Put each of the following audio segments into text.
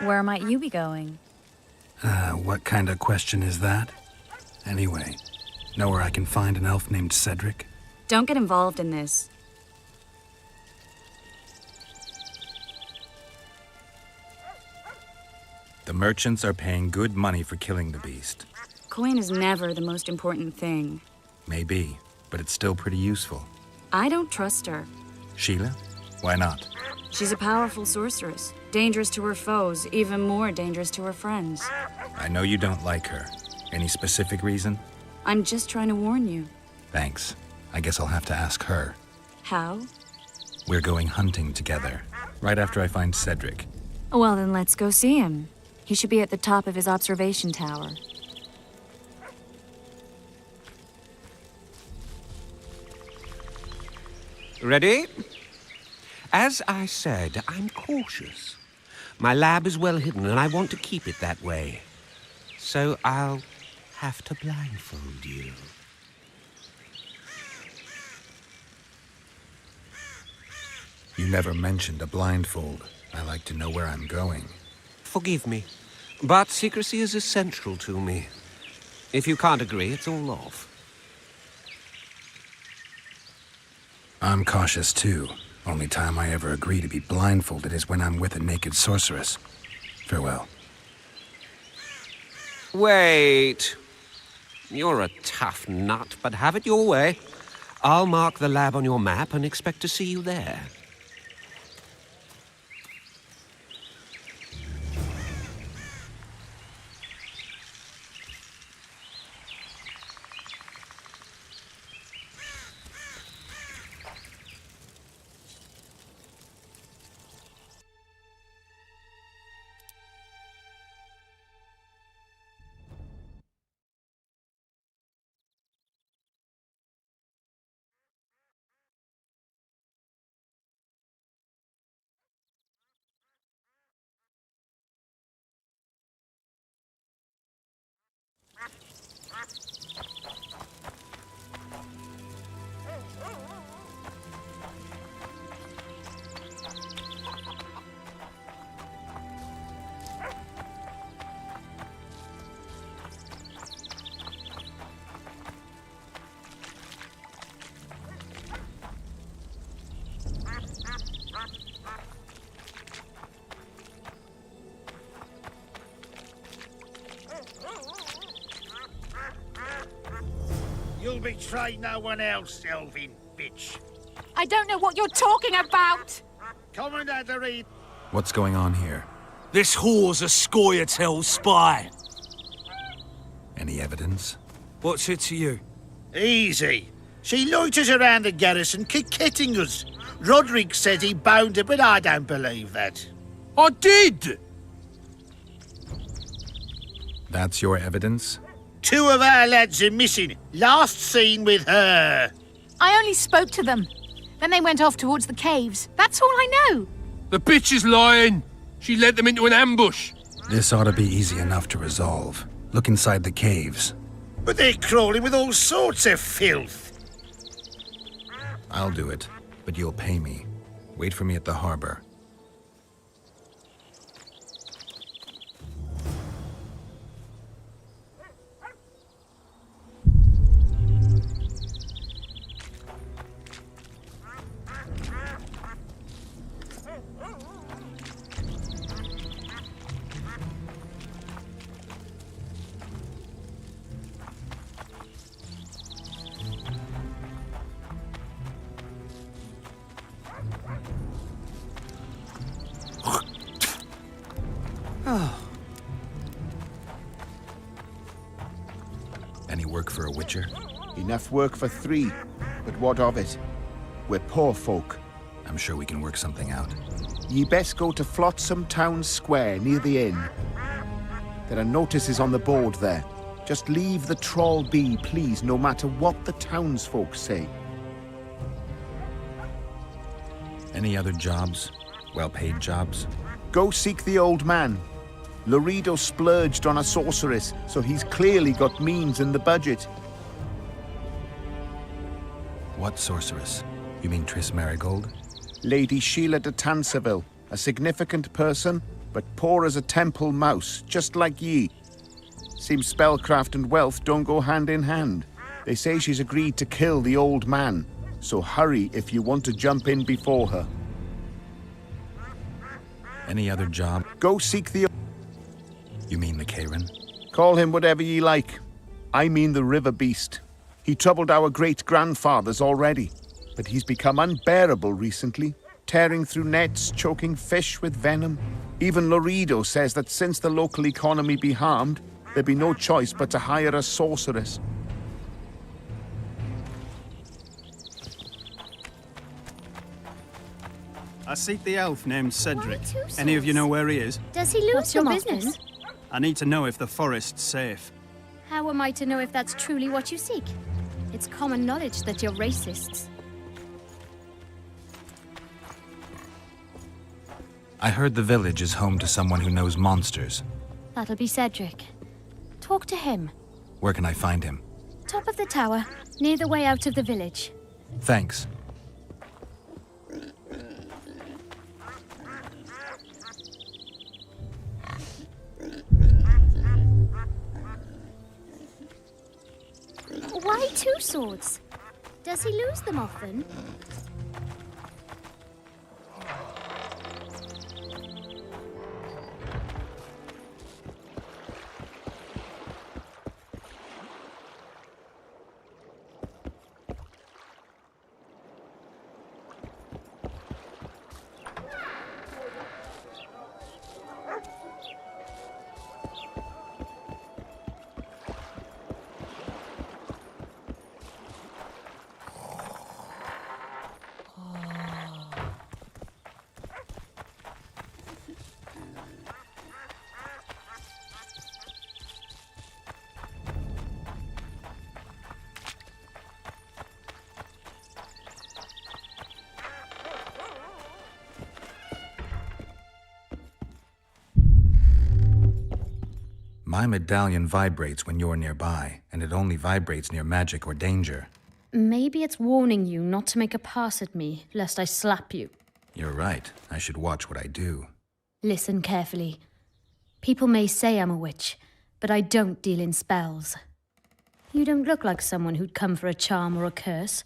Where might you be going? What kind of question is that? Anyway, know where I can find an elf named Cedric? Don't get involved in this. The merchants are paying good money for killing the beast. Coin is never the most important thing. Maybe, but it's still pretty useful. I don't trust her. Sheila? Why not? She's a powerful sorceress. Dangerous to her foes, even more dangerous to her friends. I know you don't like her. Any specific reason? I'm just trying to warn you. Thanks. I guess I'll have to ask her. How? We're going hunting together, right after I find Cedric. Well, then let's go see him. He should be at the top of his observation tower. Ready? As I said, I'm cautious. My lab is well hidden, and I want to keep it that way. So I'll have to blindfold you. You never mentioned a blindfold. I like to know where I'm going. Forgive me, but secrecy is essential to me. If you can't agree, it's all off. I'm cautious too. Only time I ever agree to be blindfolded is when I'm with a naked sorceress. Farewell. Wait. You're a tough nut, but have it your way. I'll mark the lab on your map and expect to see you there. You'll betray no one else, Elvin bitch. I don't know what you're talking about! Commander Reed. What's going on here? This whore's a Scoia'tael spy. Any evidence? What's it to you? Easy. She loiters around the garrison, kick-hitting us. Roderick says he bound her, but I don't believe that. I did! That's your evidence? 2 of our lads are missing. Last seen with her. I only spoke to them. Then they went off towards the caves. That's all I know. The bitch is lying. She led them into an ambush. This ought to be easy enough to resolve. Look inside the caves. But they're crawling with all sorts of filth. I'll do it, but you'll pay me. Wait for me at the harbor. Any work for a witcher? Enough work for 3, but what of it? We're poor folk. I'm sure we can work something out. Ye best go to Flotsam Town Square near the inn. There are notices on the board there. Just leave the trawl be, please, no matter what the townsfolk say. Any other jobs? Well-paid jobs? Go seek the old man. Loredo splurged on a sorceress, so he's clearly got means in the budget. What sorceress? You mean Triss Marigold? Lady Sheila de Tanserville, a significant person, but poor as a temple mouse, just like ye. Seems spellcraft and wealth don't go hand in hand. They say she's agreed to kill the old man, so hurry if you want to jump in before her. Any other job? Go seek the... You mean the Karen? Call him whatever ye like. I mean the river beast. He troubled our great-grandfathers already, but he's become unbearable recently, tearing through nets, choking fish with venom. Even Loredo says that since the local economy be harmed, there'd be no choice but to hire a sorceress. I seek the elf named Cedric. Why 2 Any of you swords? know where he is? Does he lose What's your them business? often? I need to know if the forest's safe. How am I to know if that's truly what you seek? It's common knowledge that you're racists. I heard the village is home to someone who knows monsters. That'll be Cedric. Talk to him. Where can I find him? Top of the tower, near the way out of the village. Thanks. Why 2 swords? Does he lose them often? My medallion vibrates when you're nearby, and it only vibrates near magic or danger. Maybe it's warning you not to make a pass at me, lest I slap you. You're right. I should watch what I do. Listen carefully. People may say I'm a witch, but I don't deal in spells. You don't look like someone who'd come for a charm or a curse.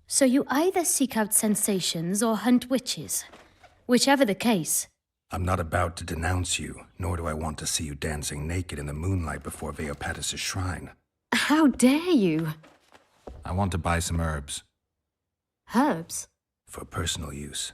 So you either seek out sensations or hunt witches. Whichever the case. I'm not about to denounce you, nor do I want to see you dancing naked in the moonlight before Veopatis' shrine. How dare you? I want to buy some herbs. Herbs? For personal use.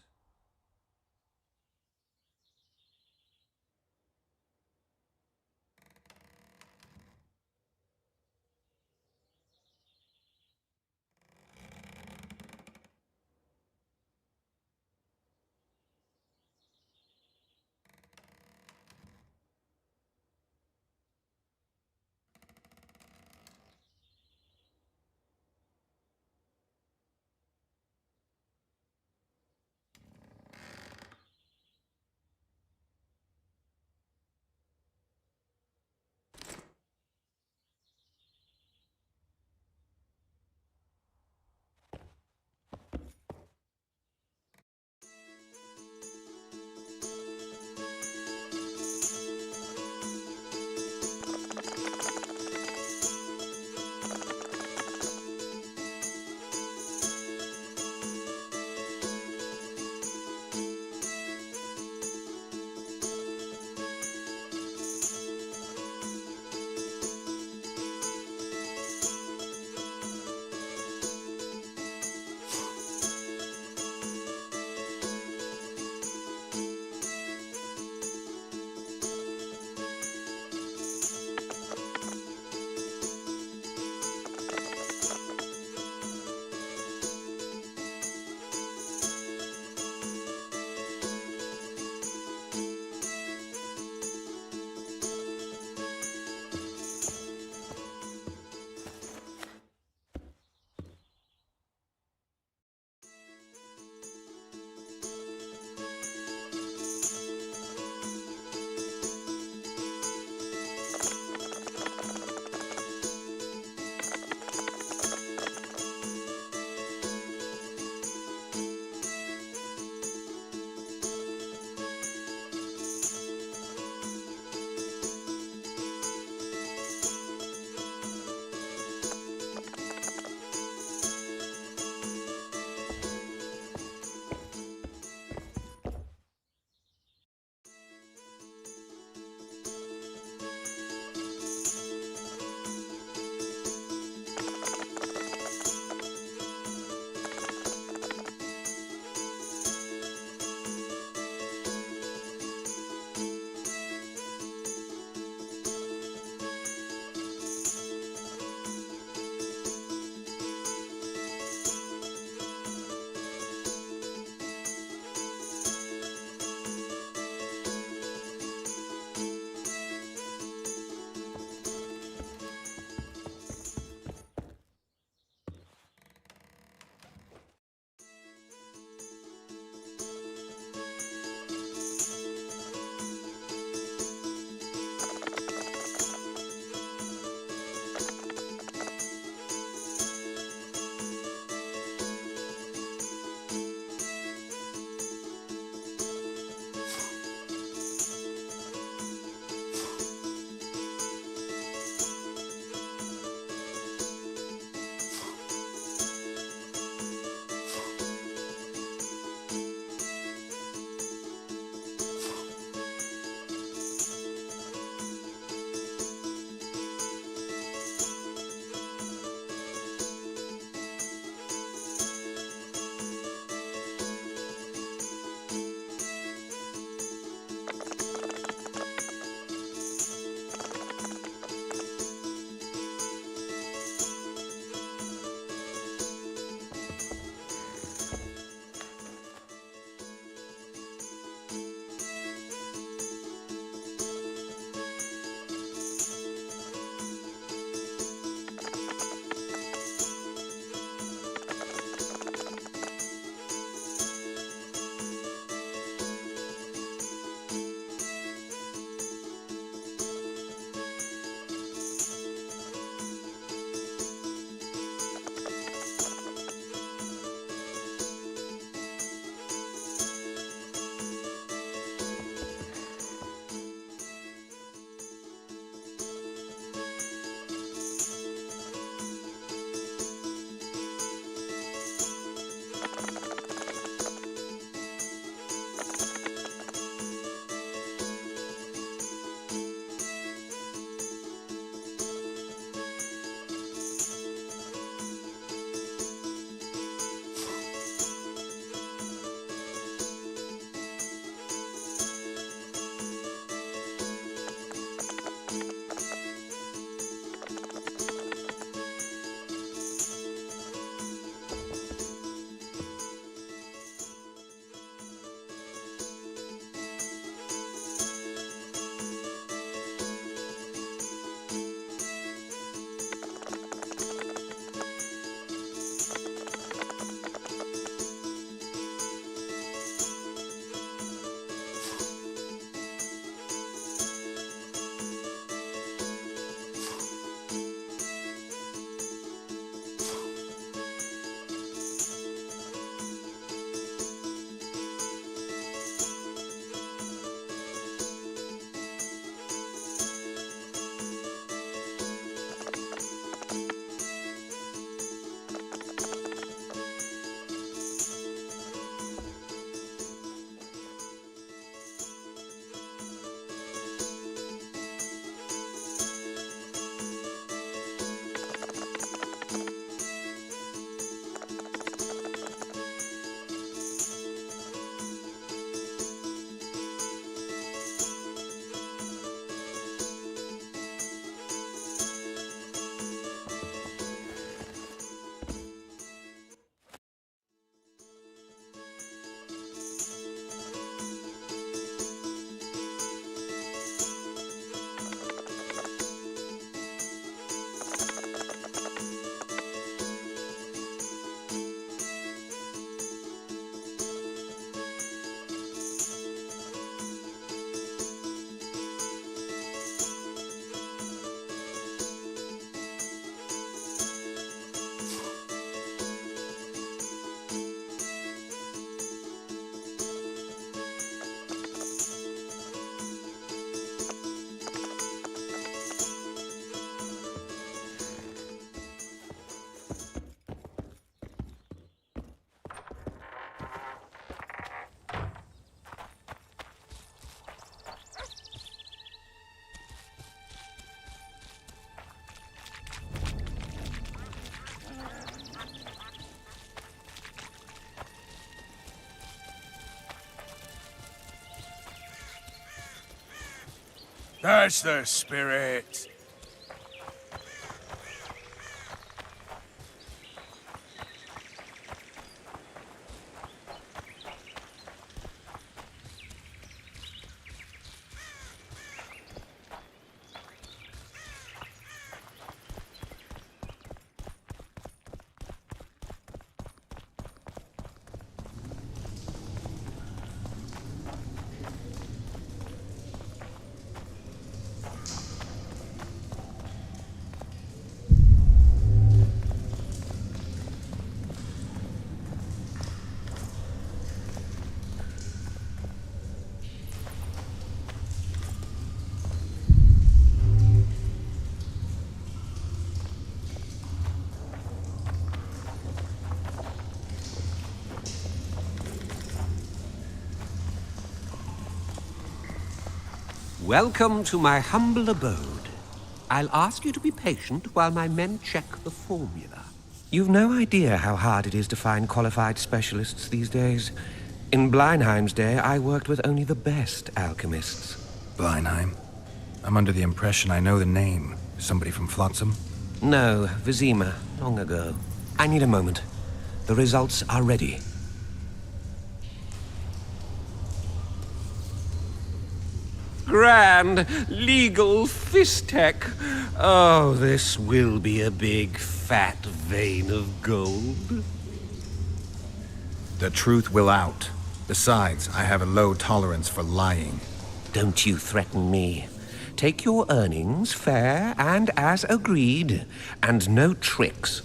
That's the spirit. Welcome to my humble abode. I'll ask you to be patient while my men check the formula. You've no idea how hard it is to find qualified specialists these days. In Bleinheim's day, I worked with only the best alchemists. Bleinheim? I'm under the impression I know the name. Somebody from Flotsam? No, Vizima, long ago. I need a moment. The results are ready. Grand legal fistek. Oh, this will be a big fat vein of gold. The truth will out. Besides, I have a low tolerance for lying. Don't you threaten me. Take your earnings fair and as agreed, and no tricks.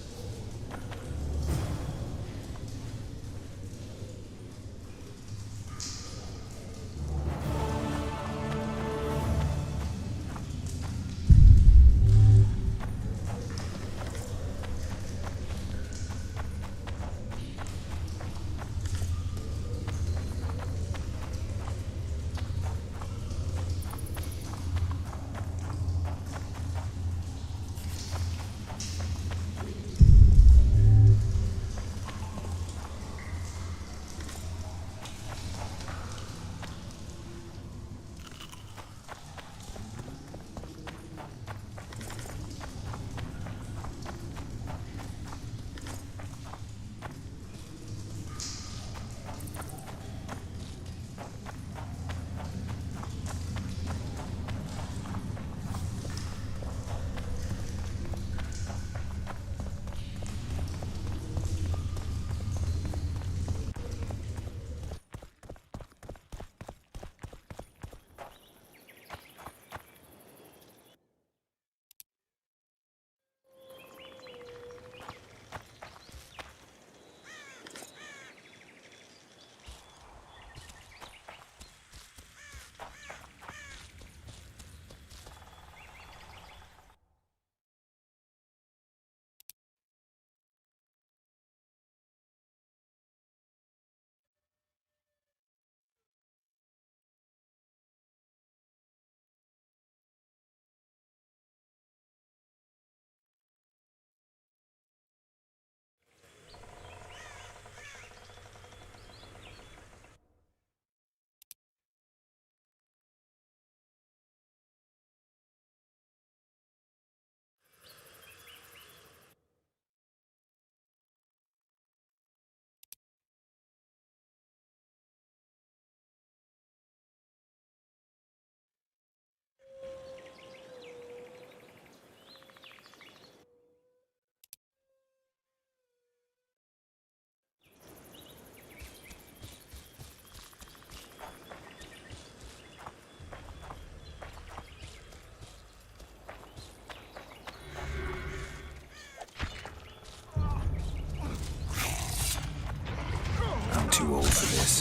Too old for this.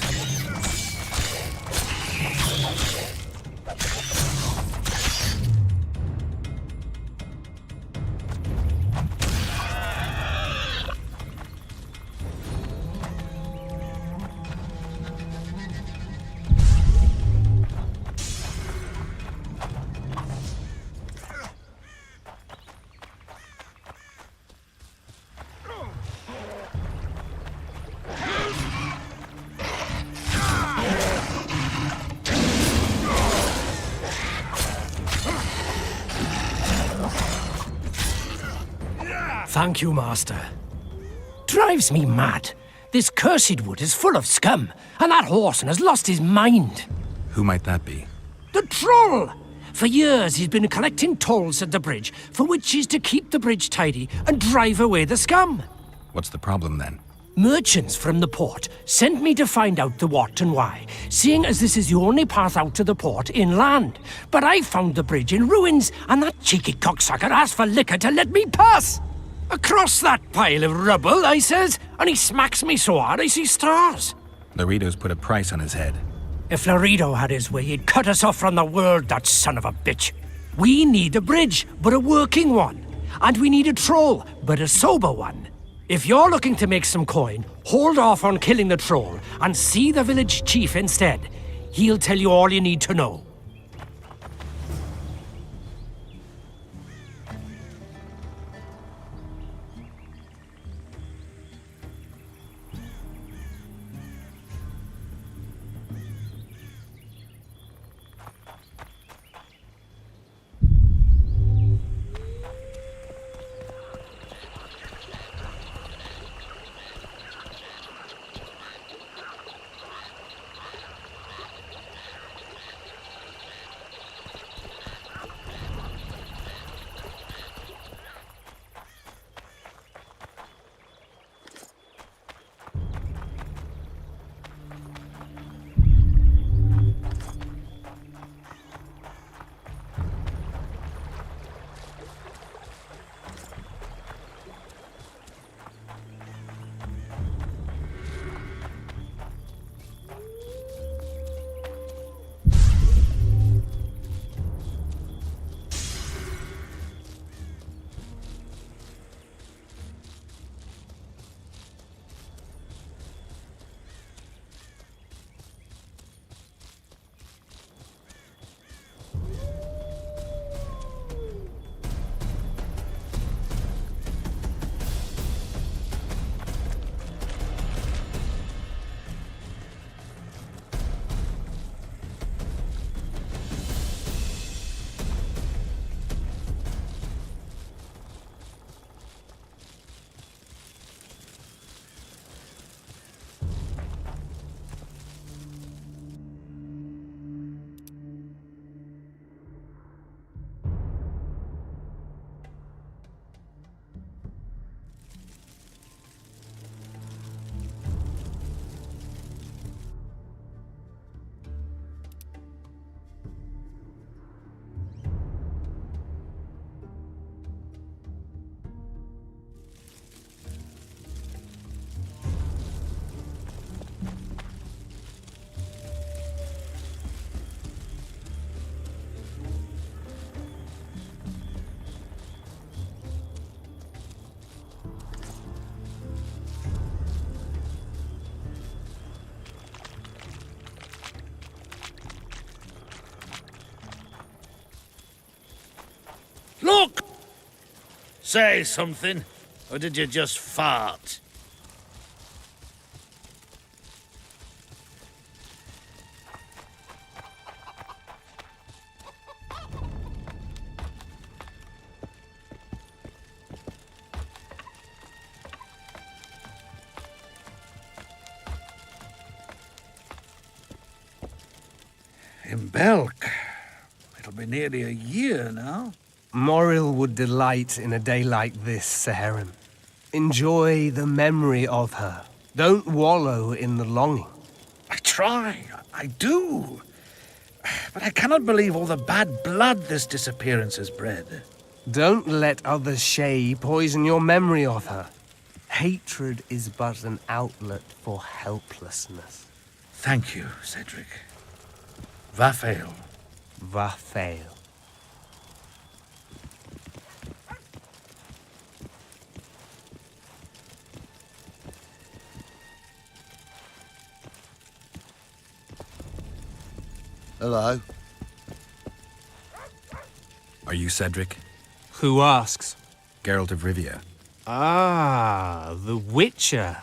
Thank you, Master. Drives me mad. This cursed wood is full of scum, and that horseman has lost his mind. Who might that be? The troll! For years he's been collecting tolls at the bridge, for which he's to keep the bridge tidy and drive away the scum. What's the problem then? Merchants from the port sent me to find out the what and why, seeing as this is the only path out to the port inland. But I found the bridge in ruins, and that cheeky cocksucker asked for liquor to let me pass. Across that pile of rubble, I says, and he smacks me so hard I see stars. Laredo's put a price on his head. If Laredo had his way, he'd cut us off from the world, that son of a bitch. We need a bridge, but a working one. And we need a troll, but a sober one. If you're looking to make some coin, hold off on killing the troll and see the village chief instead. He'll tell you all you need to know. Look! Say something, or did you just fart? In Belk. It'll be nearly a year now. Moril would delight in a day like this, Saharim. Enjoy the memory of her. Don't wallow in the longing. I try, I do. But I cannot believe all the bad blood this disappearance has bred. Don't let other Shay poison your memory of her. Hatred is but an outlet for helplessness. Thank you, Cedric. Vafael. Vafael. Hello. Are you Cedric? Who asks? Geralt of Rivia. Ah, the Witcher.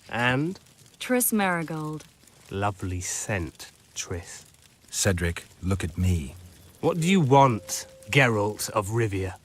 And? Triss Marigold. Lovely scent, Triss. Cedric, look at me. What do you want, Geralt of Rivia?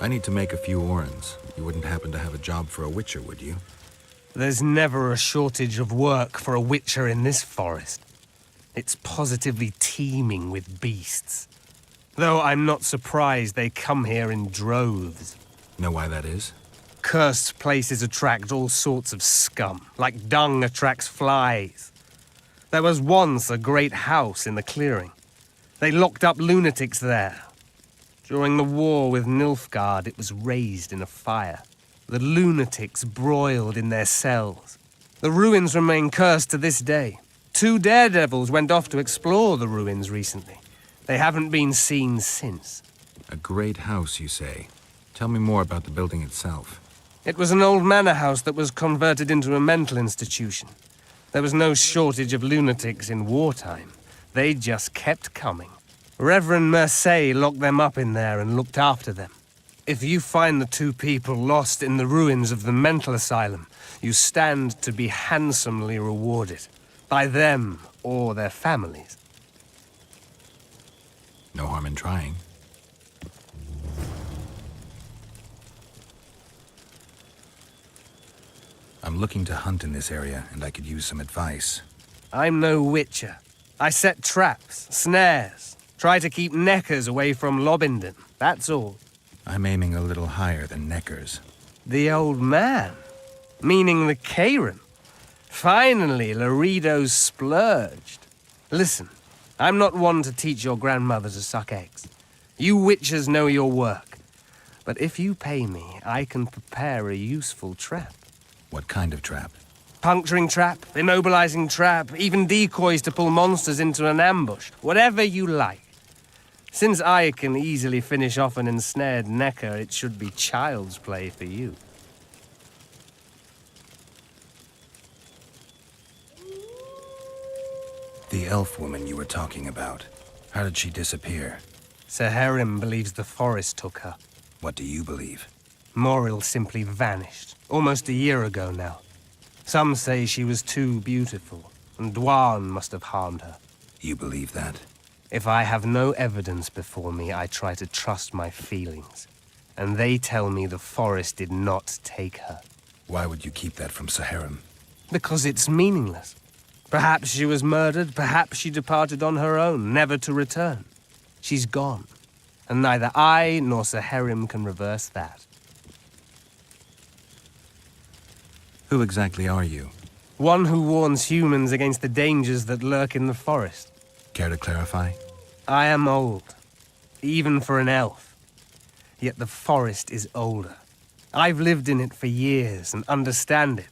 I need to make a few orens. You wouldn't happen to have a job for a witcher, would you? There's never a shortage of work for a witcher in this forest. It's positively teeming with beasts. Though I'm not surprised they come here in droves. Know why that is? Cursed places attract all sorts of scum, like dung attracts flies. There was once a great house in the clearing. They locked up lunatics there. During the war with Nilfgaard, it was raised in a fire. The lunatics broiled in their cells. The ruins remain cursed to this day. 2 daredevils went off to explore the ruins recently. They haven't been seen since. A great house, you say. Tell me more about the building itself. It was an old manor house that was converted into a mental institution. There was no shortage of lunatics in wartime. They just kept coming. Reverend Mercey locked them up in there and looked after them. If you find the 2 people lost in the ruins of the mental asylum, you stand to be handsomely rewarded. By them or their families. No harm in trying. I'm looking to hunt in this area, and I could use some advice. I'm no witcher. I set traps, snares, try to keep neckers away from Lobindon, that's all. I'm aiming a little higher than Neckers. The old man? Meaning the Karen? Finally, Laredo's splurged. Listen, I'm not one to teach your grandmother to suck eggs. You witchers know your work. But if you pay me, I can prepare a useful trap. What kind of trap? Puncturing trap, immobilizing trap, even decoys to pull monsters into an ambush. Whatever you like. Since I can easily finish off an ensnared Necker, it should be child's play for you. The elf woman you were talking about. How did she disappear? Seherim believes the forest took her. What do you believe? Moril simply vanished, almost a year ago now. Some say she was too beautiful, and Dwan must have harmed her. You believe that? If I have no evidence before me, I try to trust my feelings. And they tell me the forest did not take her. Why would you keep that from Seherim? Because it's meaningless. Perhaps she was murdered, perhaps she departed on her own, never to return. She's gone, and neither I nor Seherim can reverse that. Who exactly are you? One who warns humans against the dangers that lurk in the forest. Care to clarify? I am old, even for an elf. Yet the forest is older. I've lived in it for years and understand it,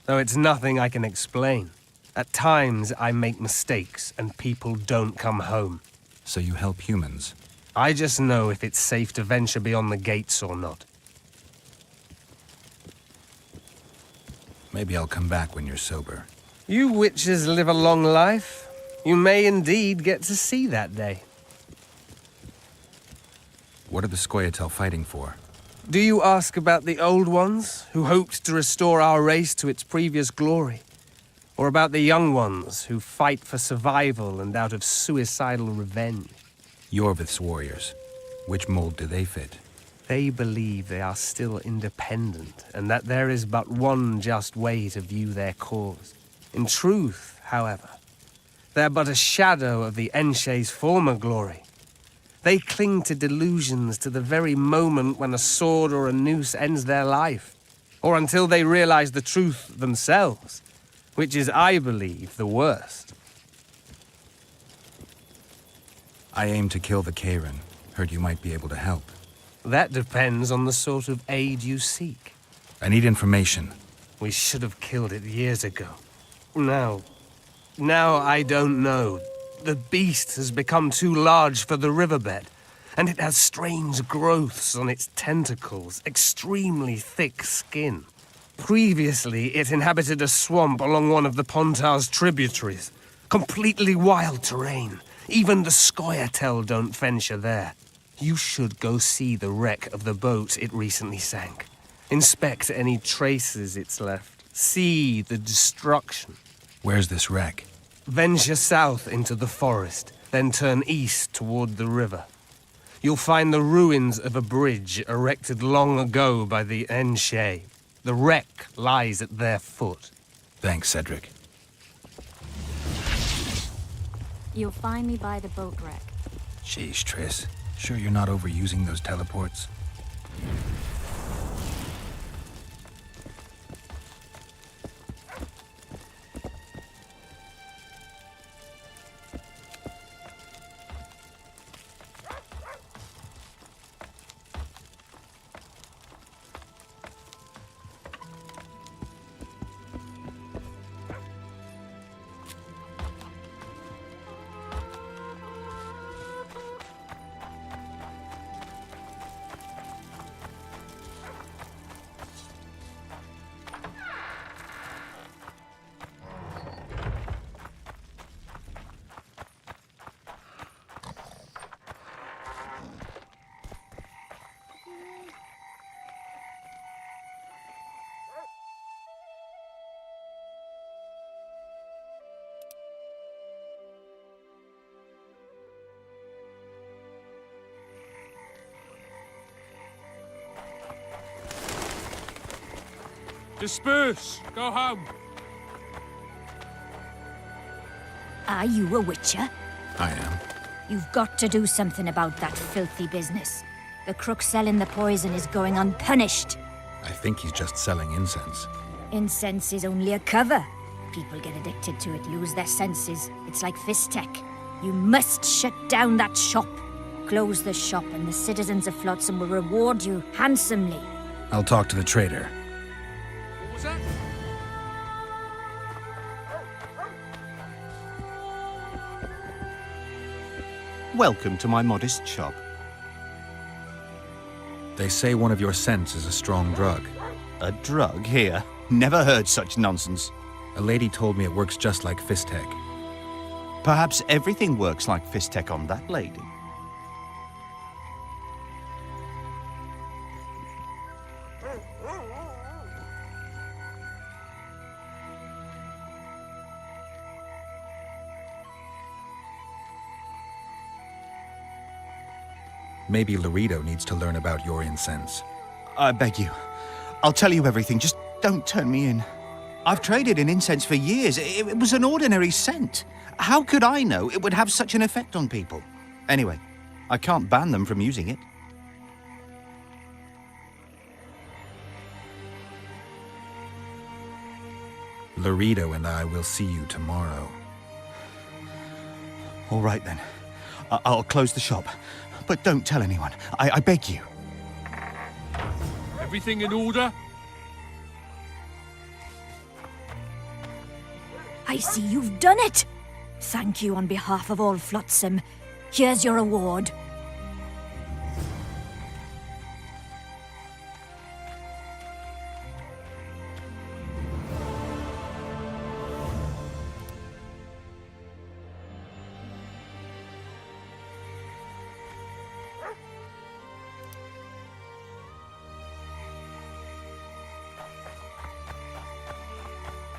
though it's nothing I can explain. At times, I make mistakes and people don't come home. So you help humans? I just know if it's safe to venture beyond the gates or not. Maybe I'll come back when you're sober. You witches live a long life. You may indeed get to see that day. What are the Scoia'tael fighting for? Do you ask about the old ones, who hoped to restore our race to its previous glory? Or about the young ones, who fight for survival and out of suicidal revenge? Yorvith's warriors. Which mold do they fit? They believe they are still independent, and that there is but one just way to view their cause. In truth, however, they're but a shadow of the Enshe's former glory. They cling to delusions to the very moment when a sword or a noose ends their life, or until they realize the truth themselves, which is, I believe, the worst. I aim to kill the Karen. Heard you might be able to help. That depends on the sort of aid you seek. I need information. We should have killed it years ago. Now I don't know. The beast has become too large for the riverbed, and it has strange growths on its tentacles, extremely thick skin. Previously, it inhabited a swamp along one of the Pontar's tributaries. Completely wild terrain. Even the Scoia'tael don't venture there. You should go see the wreck of the boat it recently sank. Inspect any traces it's left. See the destruction. Where's this wreck? Venture south into the forest, then turn east toward the river. you'll find the ruins of a bridge erected long ago by the Enshe. The wreck lies at their foot. Thanks, Cedric. You'll find me by the boat wreck. Sheesh, Triss. Sure you're not overusing those teleports? Disperse! Go home! Are you a witcher? I am. You've got to do something about that filthy business. The crook selling the poison is going unpunished. I think he's just selling incense. Incense is only a cover. People get addicted to it, lose their senses. It's like Fistech. You must shut down that shop. Close the shop and the citizens of Flotsam will reward you handsomely. I'll talk to the trader. What was that? Welcome to my modest shop. They say one of your scents is a strong drug. A drug here? Never heard such nonsense. A lady told me it works just like Fistech. Perhaps everything works like Fistech on that lady. Maybe Laredo needs to learn about your incense. I beg you. I'll tell you everything, just don't turn me in. I've traded in incense for years. It was an ordinary scent. How could I know it would have such an effect on people? Anyway, I can't ban them from using it. Laredo and I will see you tomorrow. All right then. I'll close the shop. But don't tell anyone. I beg you. Everything in order? I see you've done it! Thank you on behalf of all Flotsam. Here's your reward.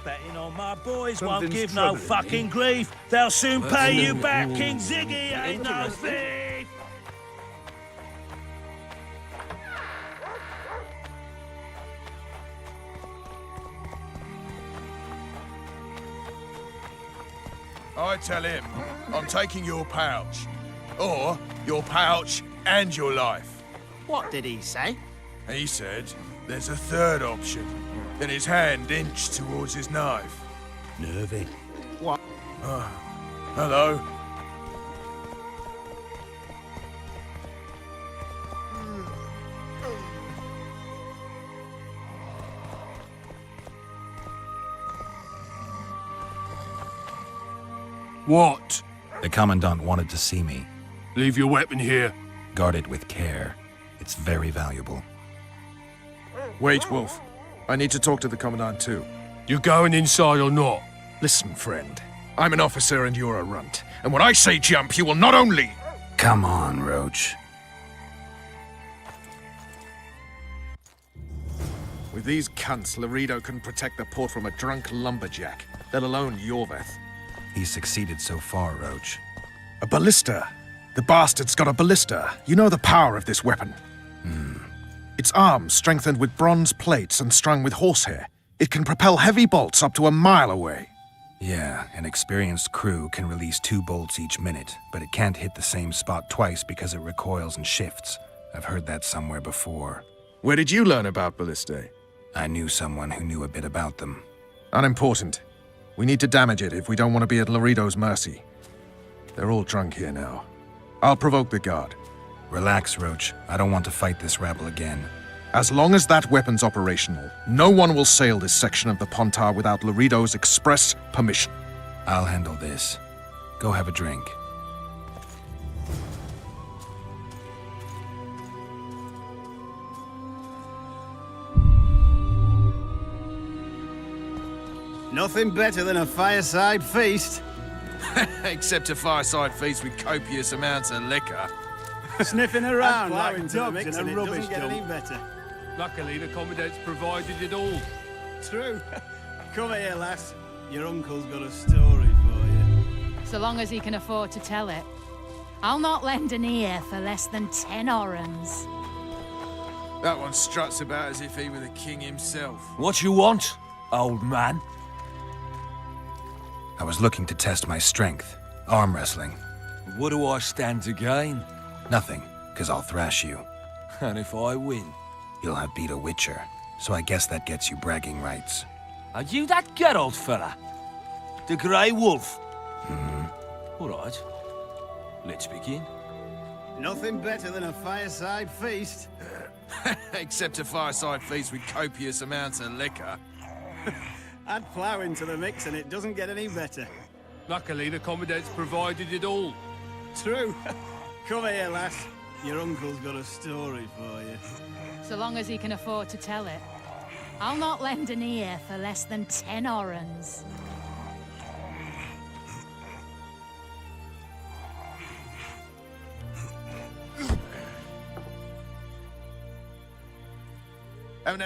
Betting on my boys won't give no fucking grief. They'll soon pay you back. King Ziggy ain't no thief. I tell him I'm taking your pouch. Or your pouch and your life. What did he say? He said there's a third option. Then his hand inched towards his knife. Nervy. What? Hello? What? The Commandant wanted to see me. Leave your weapon here. Guard it with care. It's very valuable. Wait, Wolf. I need to talk to the Commandant too. You going inside or not? Listen, friend. I'm an officer and you're a runt. And when I say jump, you will not only... Come on, Roach. With these cunts, Laredo couldn't protect the port from a drunk lumberjack, let alone Yorveth. He's succeeded so far, Roach. A ballista? The bastard's got a ballista. You know the power of this weapon. Its arms strengthened with bronze plates and strung with horsehair. It can propel heavy bolts up to a mile away. Yeah, an experienced crew can release 2 bolts each minute, but it can't hit the same spot twice because it recoils and shifts. I've heard that somewhere before. Where did you learn about ballistae? I knew someone who knew a bit about them. Unimportant. We need to damage it if we don't want to be at Laredo's mercy. They're all drunk here now. I'll provoke the guard. Relax, Roach. I don't want to fight this rabble again. As long as that weapon's operational, no one will sail this section of the Pontar without Laredo's express permission. I'll handle this. Go have a drink. Nothing better than a fireside feast. Except a fireside feast with copious amounts of liquor. Sniffing around like like dogs dogs in a and it rubbish doesn't get dump. any better. Luckily, the Commandant's provided it all. True. Come here, lass. Your uncle's got a story for you. So long as he can afford to tell it. I'll not lend an ear for less than 10 orens. That one struts about as if he were the king himself. What you want, old man? I was looking to test my strength. Arm wrestling. What do I stand to gain? Nothing, because I'll thrash you. And if I win? You'll have beat a Witcher, so I guess that gets you bragging rights. Are you that Geralt fella? The Grey Wolf? Mm-hmm. All right. Let's begin. Nothing better than a fireside feast. Except a fireside feast with copious amounts of liquor. Add plough into the mix and it doesn't get any better. Luckily, the Commandant's provided it all. True. Come here, lass. Your uncle's got a story for you. So long as he can afford to tell it. I'll not lend an ear for less than 10 orens.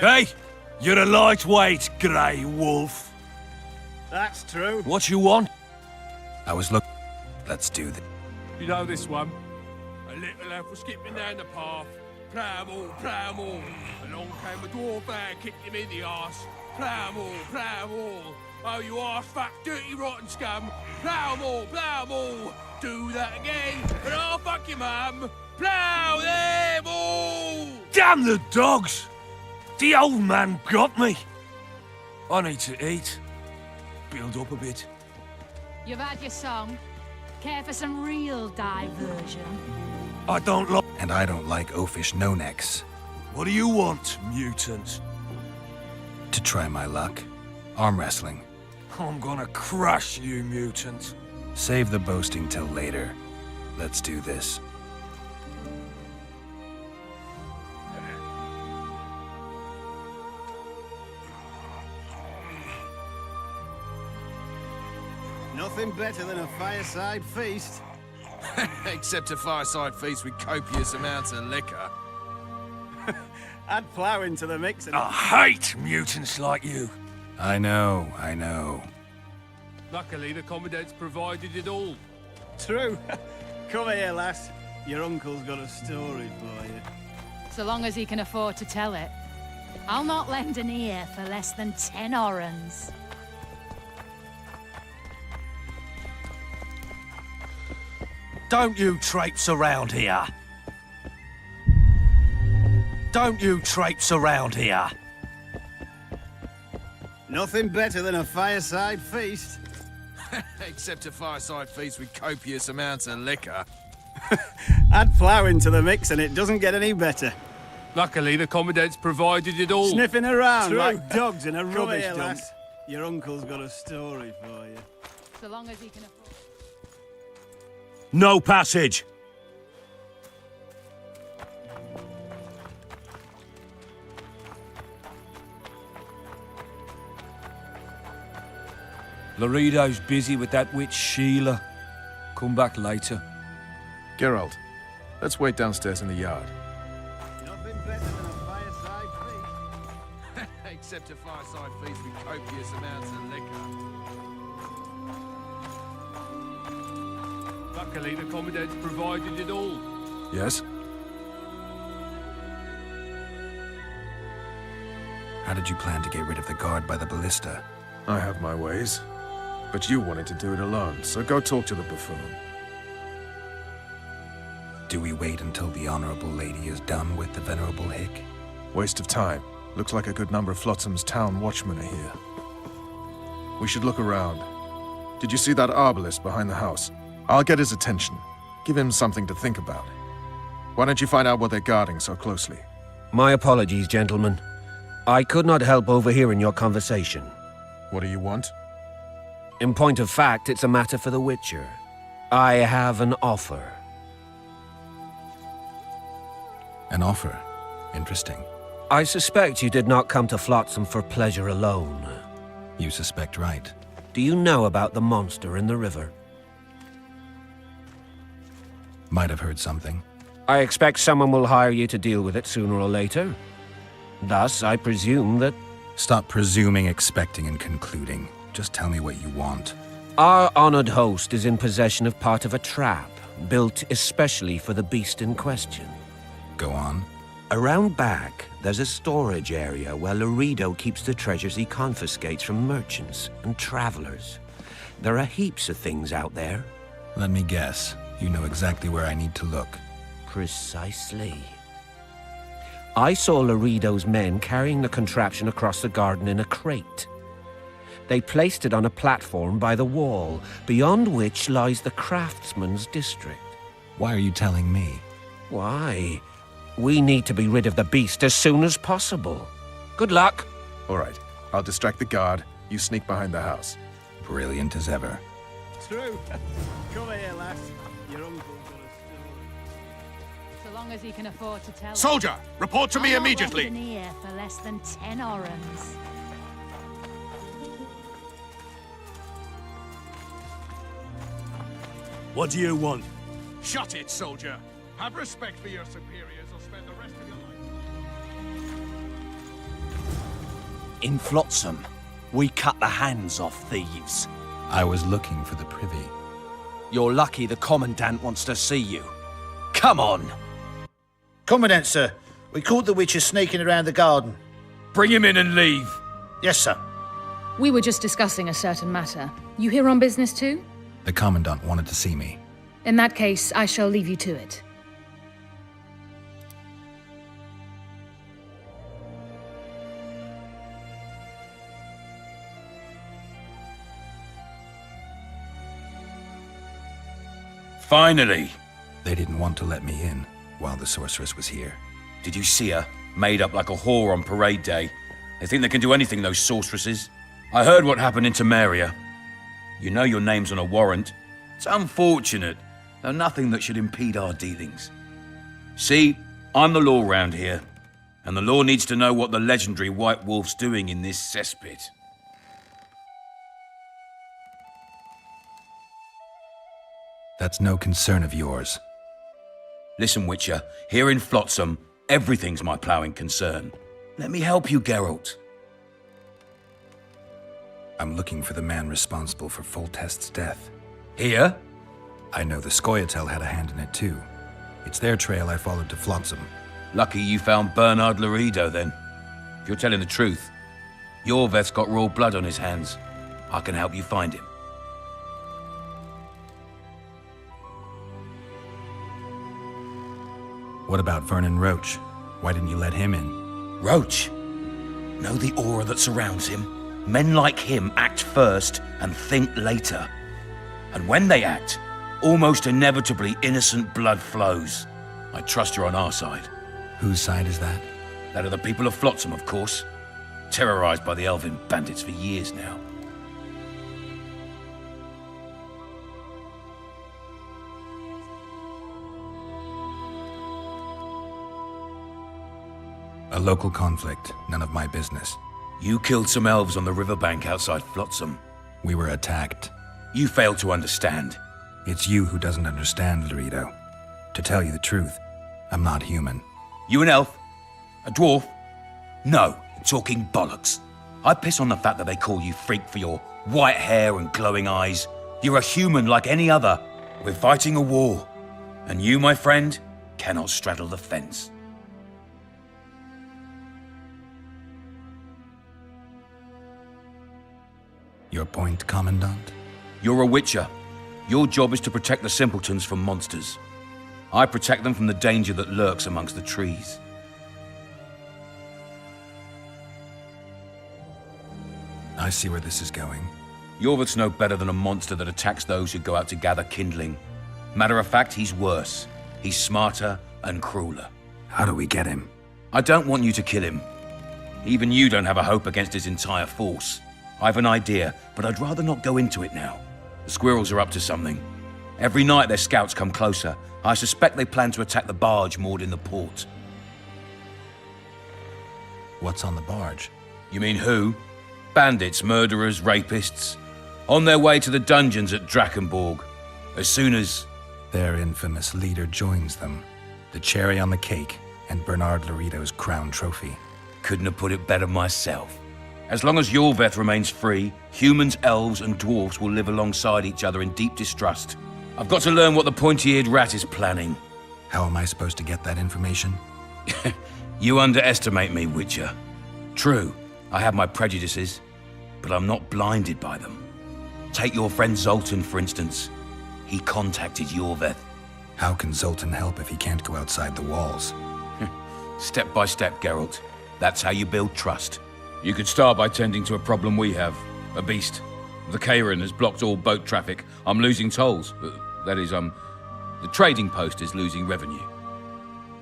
Hey! You're a lightweight, Grey Wolf. That's true. What you want? I was looking. Let's do this. You know this one? A little lad was skipping down the path. Plough 'em all, plough 'em all. Along came a dwarf and kicked him in the arse. Plough 'em all, plough 'em all. Oh, you arse fuck, dirty rotten scum. Plough 'em all, plough 'em all. Do that again, and I'll fuck your mum. Plough them all! Damn the dogs! The old man got me. I need to eat. Build up a bit. You've had your song. Care for some real diversion? I don't like... And I don't like oafish no-necks. What do you want, mutant? To try my luck. Arm wrestling. I'm gonna crush you, mutant. Save the boasting till later. Let's do this. Nothing better than a fireside feast. Except a fireside feast with copious amounts of liquor. Add plough into the mix and... I hate mutants like you. I know, I know. Luckily, the Commandant's provided it all. True. Come here, lass. Your uncle's got a story for you. So long as he can afford to tell it. I'll not lend an ear for less than 10 orens. Don't you traipse around here. Don't you traipse around here. Nothing better than a fireside feast. Except a fireside feast with copious amounts of liquor. Add plough into the mix and it doesn't get any better. Luckily, the Commandant's provided it all. Sniffing around True. like dogs in a rubbish here, dump. lass. Your uncle's got a story for you. So long as he can afford... No passage. Laredo's busy with that witch Sheila. Come back later. Geralt, let's wait downstairs in the yard. Nothing better than a fireside feast. Except a fireside feast with copious amounts of liquor. Luckily, the Commandant's provided it all. Yes? How did you plan to get rid of the guard by the ballista? I have my ways. But you wanted to do it alone, so go talk to the buffoon. Do we wait until the Honorable Lady is done with the Venerable Hick? Waste of time. Looks like a good number of Flotsam's town watchmen are here. We should look around. Did you see that arbalist behind the house? I'll get his attention. Give him something to think about. Why don't you find out what they're guarding so closely? My apologies, gentlemen. I could not help overhearing your conversation. What do you want? In point of fact, it's a matter for the Witcher. I have an offer. An offer? Interesting. I suspect you did not come to Flotsam for pleasure alone. You suspect right. Do you know about the monster in the river? Might have heard something. I expect someone will hire you to deal with it sooner or later. Thus, I presume that... Stop presuming, expecting, and concluding. Just tell me what you want. Our honored host is in possession of part of a trap, built especially for the beast in question. Go on. Around back, there's a storage area where Laredo keeps the treasures he confiscates from merchants and travelers. There are heaps of things out there. Let me guess. You know exactly where I need to look. Precisely. I saw Laredo's men carrying the contraption across the garden in a crate. They placed it on a platform by the wall, beyond which lies the craftsman's district. Why are you telling me? Why? We need to be rid of the beast as soon as possible. Good luck. All right. I'll distract the guard. You sneak behind the house. Brilliant as ever. True. Come here, lass. Your uncle's got a story. So long as he can afford to tell it. Soldier, report to me I'll not immediately. lend an ear for less than 10 orens. What do you want? Shut it, soldier. Have respect for your superiors or spend the rest of your life. In Flotsam, we cut the hands off thieves. I was looking for the privy. You're lucky the Commandant wants to see you. Come on! Commandant, sir. We caught the Witcher sneaking around the garden. Bring him in and leave. Yes, sir. We were just discussing a certain matter. You here on business too? The Commandant wanted to see me. In that case, I shall leave you to it. Finally! They didn't want to let me in while the sorceress was here. Did you see her? Made up like a whore on parade day. They think they can do anything, those sorceresses. I heard what happened in Temeria. You know your name's on a warrant. It's unfortunate, though nothing that should impede our dealings. See, I'm the law round here, and the law needs to know what the legendary White Wolf's doing in this cesspit. That's no concern of yours. Listen, Witcher, here in Flotsam, everything's my ploughing concern. Let me help you, Geralt. I'm looking for the man responsible for Foltest's death. Here? I know the Scoia'tael had a hand in it too. It's their trail I followed to Flotsam. Lucky you found Bernard Laredo, then. If you're telling the truth, Yorveth's got royal blood on his hands. I can help you find him. What about Vernon Roche? Why didn't you let him in? Roche? Know the aura that surrounds him? Men like him act first and think later. And when they act, almost inevitably innocent blood flows. I trust you're on our side. Whose side is that? That of the people of Flotsam, of course. Terrorized by the Elven bandits for years now. A local conflict, none of my business. You killed some elves on the riverbank outside Flotsam. We were attacked. You failed to understand. It's you who doesn't understand, Laredo. To tell you the truth, I'm not human. You an elf? A dwarf? No, you're talking bollocks. I piss on the fact that they call you freak for your white hair and glowing eyes. You're a human like any other. We're fighting a war, and you, my friend, cannot straddle the fence. Your point, Commandant? You're a witcher. Your job is to protect the simpletons from monsters. I protect them from the danger that lurks amongst the trees. I see where this is going. Yorvith's no better than a monster that attacks those who go out to gather kindling. Matter of fact, he's worse. He's smarter and crueler. How do we get him? I don't want you to kill him. Even you don't have a hope against his entire force. I've an idea, but I'd rather not go into it now. The squirrels are up to something. Every night their scouts come closer. I suspect they plan to attack the barge moored in the port. What's on the barge? You mean who? Bandits, murderers, rapists. On their way to the dungeons at Drakenborg. As soon as... Their infamous leader joins them. The cherry on the cake, and Bernard Laurito's crown trophy. Couldn't have put it better myself. As long as Yorveth remains free, humans, elves, and dwarves will live alongside each other in deep distrust. I've got to learn what the pointy-eared rat is planning. How am I supposed to get that information? You underestimate me, Witcher. True, I have my prejudices, but I'm not blinded by them. Take your friend Zoltan, for instance. He contacted Yorveth. How can Zoltan help if he can't go outside the walls? Step by step, Geralt. That's how you build trust. You could start by tending to a problem we have. A beast. The Kairan has blocked all boat traffic. I'm losing tolls. That is, the trading post is losing revenue.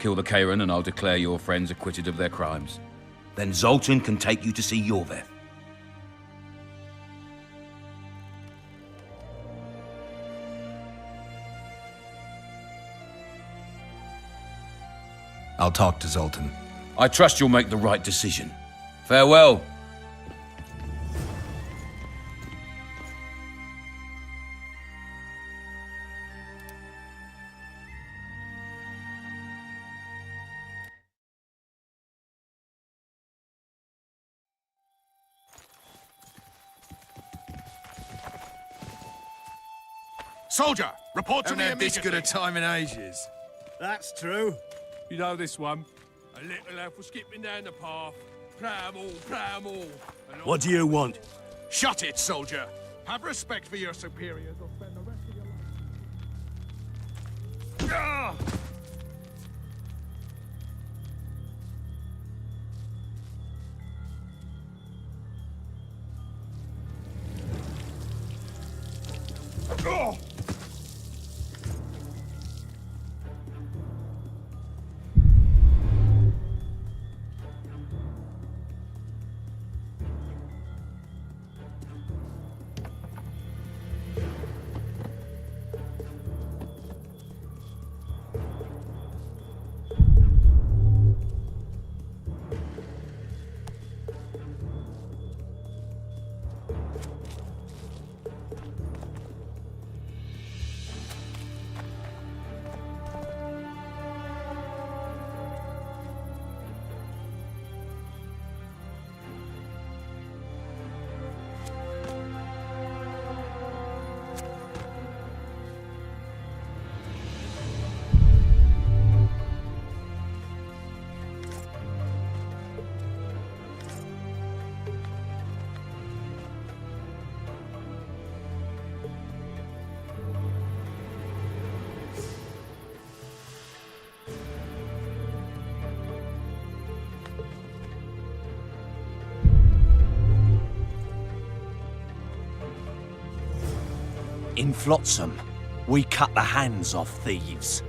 Kill the Kairan and I'll declare your friends acquitted of their crimes. Then Zoltan can take you to see Yorveth. I'll talk to Zoltan. I trust you'll make the right decision. Farewell. Soldier, report to Haven't me had this immediately. good a time in ages. That's true. You know this one? A little lad for skipping down the path. Primal. What do you want? Shut it, soldier. Have respect for your superiors or spend the rest of your life. Ah! Oh! In Flotsam, we cut the hands off thieves.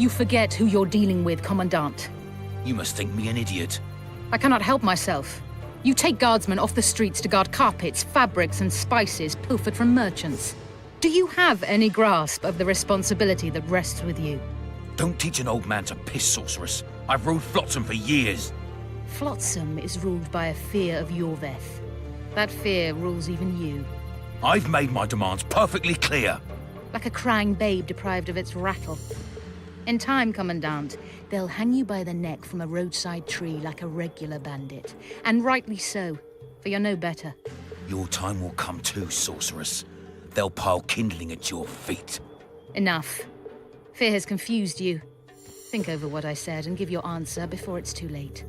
You forget who you're dealing with, Commandant. You must think me an idiot. I cannot help myself. You take guardsmen off the streets to guard carpets, fabrics, and spices pilfered from merchants. Do you have any grasp of the responsibility that rests with you? Don't teach an old man to piss, sorceress. I've ruled Flotsam for years. Flotsam is ruled by a fear of Yorveth. That fear rules even you. I've made my demands perfectly clear. Like a crying babe deprived of its rattle. In time, Commandant, they'll hang you by the neck from a roadside tree like a regular bandit. And rightly so, for you're no better. Your time will come too, sorceress. They'll pile kindling at your feet. Enough. Fear has confused you. Think over what I said and give your answer before it's too late.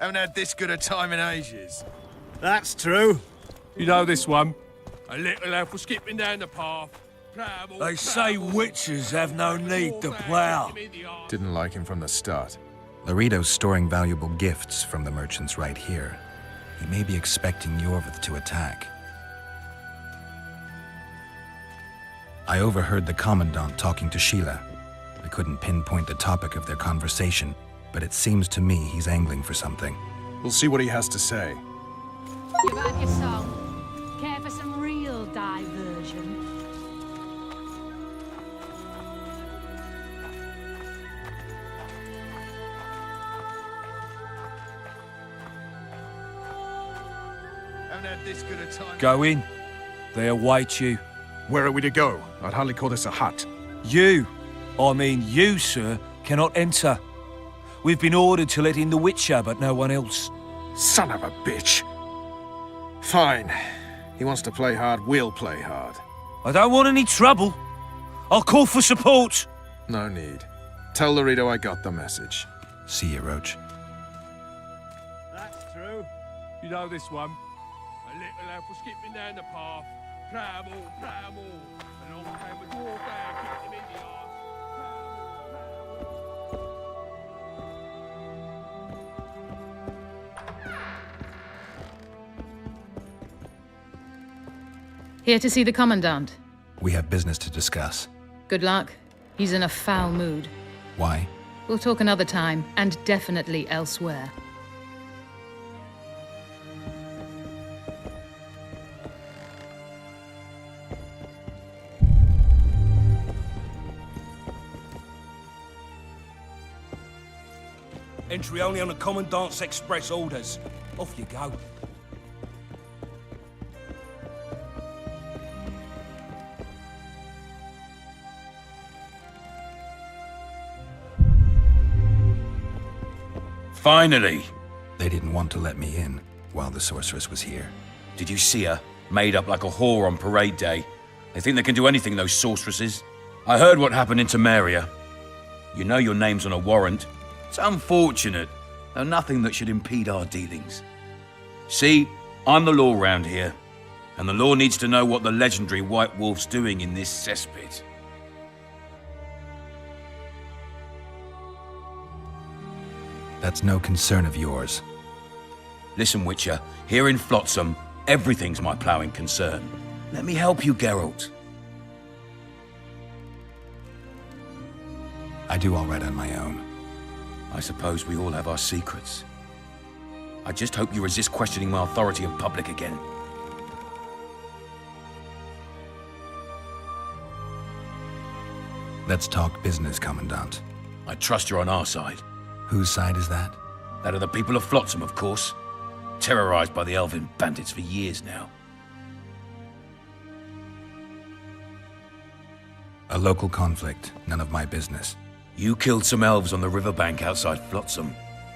Haven't had this good a time in ages. That's true. You know this one. A little elf was skipping down the path. They say witches have no need to plough. Didn't like him from the start. Laredo's storing valuable gifts from the merchants right here. He may be expecting Yorvith to attack. I overheard the Commandant talking to Sheila. I couldn't pinpoint the topic of their conversation, but it seems to me he's angling for something. We'll see what he has to say. You've had your song. Care for some real diversion? Haven't had this good a time. Go in. They await you. Where are we to go? I'd hardly call this a hut. You, sir, cannot enter. We've been ordered to let in the Witcher, but no one else. Son of a bitch. Fine. He wants to play hard, we'll play hard. I don't want any trouble. I'll call for support. No need. Tell Laredo I got the message. See you, Roach. That's true. You know this one. A little elf was skipping down the path. Plough-all, plough-all. Along came a dwarf and kicked him in the arse. Here to see the Commandant. We have business to discuss. Good luck. He's in a foul mood. Why? We'll talk another time, and definitely elsewhere. Entry only on the Commandant's express orders. Off you go. Finally! They didn't want to let me in while the sorceress was here. Did you see her? Made up like a whore on parade day. They think they can do anything, those sorceresses. I heard what happened in Temeria. You know your name's on a warrant. It's unfortunate, though nothing that should impede our dealings. See, I'm the law round here, and the law needs to know what the legendary White Wolf's doing in this cesspit. That's no concern of yours. Listen, Witcher, here in Flotsam, everything's my ploughing concern. Let me help you, Geralt. I do all right on my own. I suppose we all have our secrets. I just hope you resist questioning my authority in public again. Let's talk business, Commandant. I trust you're on our side. Whose side is that? That of the people of Flotsam, of course. Terrorized by the elven bandits for years now. A local conflict, none of my business. You killed some elves on the riverbank outside Flotsam.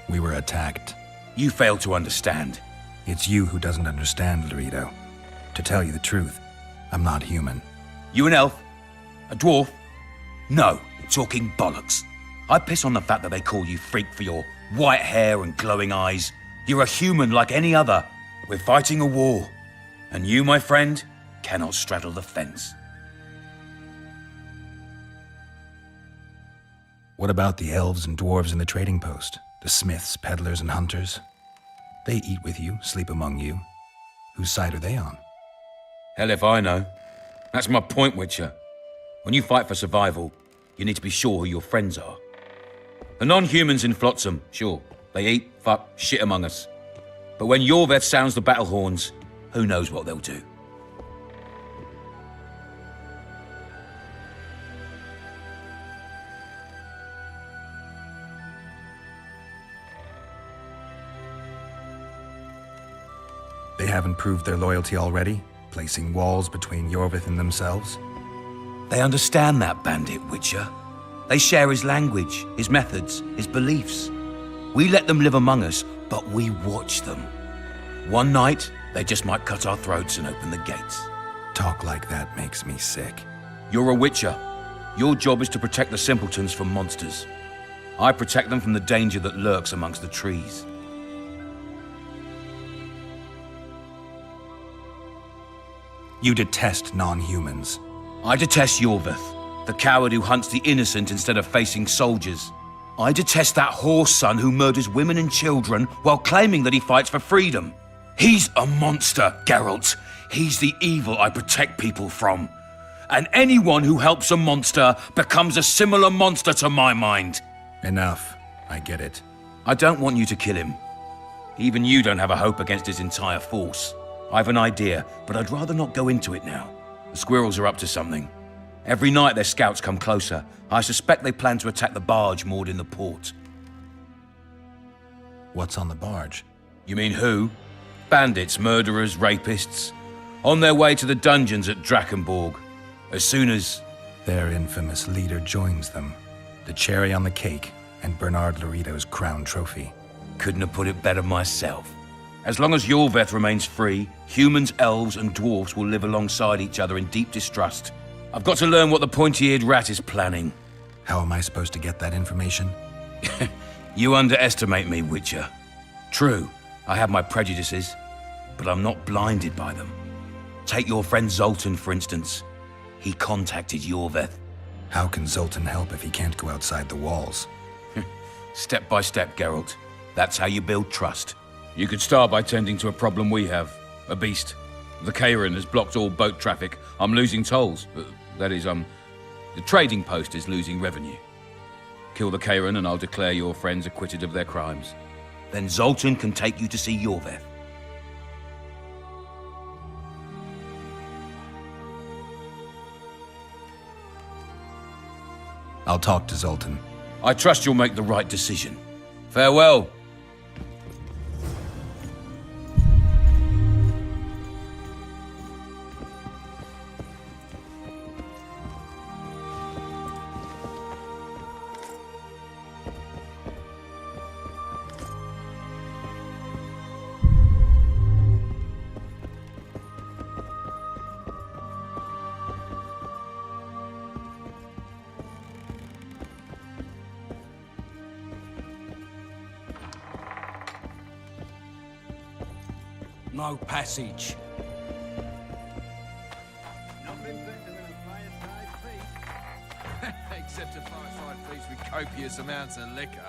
We were attacked. You failed to understand. It's you who doesn't understand, Laredo. To tell you the truth, I'm not human. You an elf? A dwarf? No, talking bollocks. I piss on the fact that they call you freak for your white hair and glowing eyes. You're a human like any other. We're fighting a war. And you, my friend, cannot straddle the fence. What about the elves and dwarves in the trading post? The smiths, peddlers, and hunters? They eat with you, sleep among you. Whose side are they on? Hell if I know. That's my point, Witcher. When you fight for survival, you need to be sure who your friends are. The non-humans in Flotsam, sure, they eat, fuck, shit among us. But when Yorveth sounds the battle horns, who knows what they'll do. They haven't proved their loyalty already, placing walls between Yorveth and themselves? They understand that bandit, Witcher. They share his language, his methods, his beliefs. We let them live among us, but we watch them. One night, they just might cut our throats and open the gates. Talk like that makes me sick. You're a Witcher. Your job is to protect the simpletons from monsters. I protect them from the danger that lurks amongst the trees. You detest non-humans. I detest Yorveth, the coward who hunts the innocent instead of facing soldiers. I detest that whore son who murders women and children while claiming that he fights for freedom. He's a monster, Geralt. He's the evil I protect people from. And anyone who helps a monster becomes a similar monster to my mind. Enough. I get it. I don't want you to kill him. Even you don't have a hope against his entire force. I have an idea, but I'd rather not go into it now. The squirrels are up to something. Every night their scouts come closer. I suspect they plan to attack the barge moored in the port. What's on the barge? You mean who? Bandits, murderers, rapists. On their way to the dungeons at Drakenborg. As soon as... Their infamous leader joins them. The cherry on the cake, and Bernard Laredo's crown trophy. Couldn't have put it better myself. As long as Yorveth remains free, humans, elves, and dwarfs will live alongside each other in deep distrust. I've got to learn what the pointy-eared rat is planning. How am I supposed to get that information? You underestimate me, Witcher. True, I have my prejudices, but I'm not blinded by them. Take your friend Zoltan, for instance. He contacted Yorveth. How can Zoltan help if he can't go outside the walls? Step by step, Geralt. That's how you build trust. You could start by tending to a problem we have. A beast. The Kairan has blocked all boat traffic. I'm losing tolls. That is, the trading post is losing revenue. Kill the Kairan and I'll declare your friends acquitted of their crimes. Then Zoltan can take you to see Yorveth. I'll talk to Zoltan. I trust you'll make the right decision. Farewell. No passage. Nothing better than a fireside feast. Except a fireside feast with copious amounts of liquor.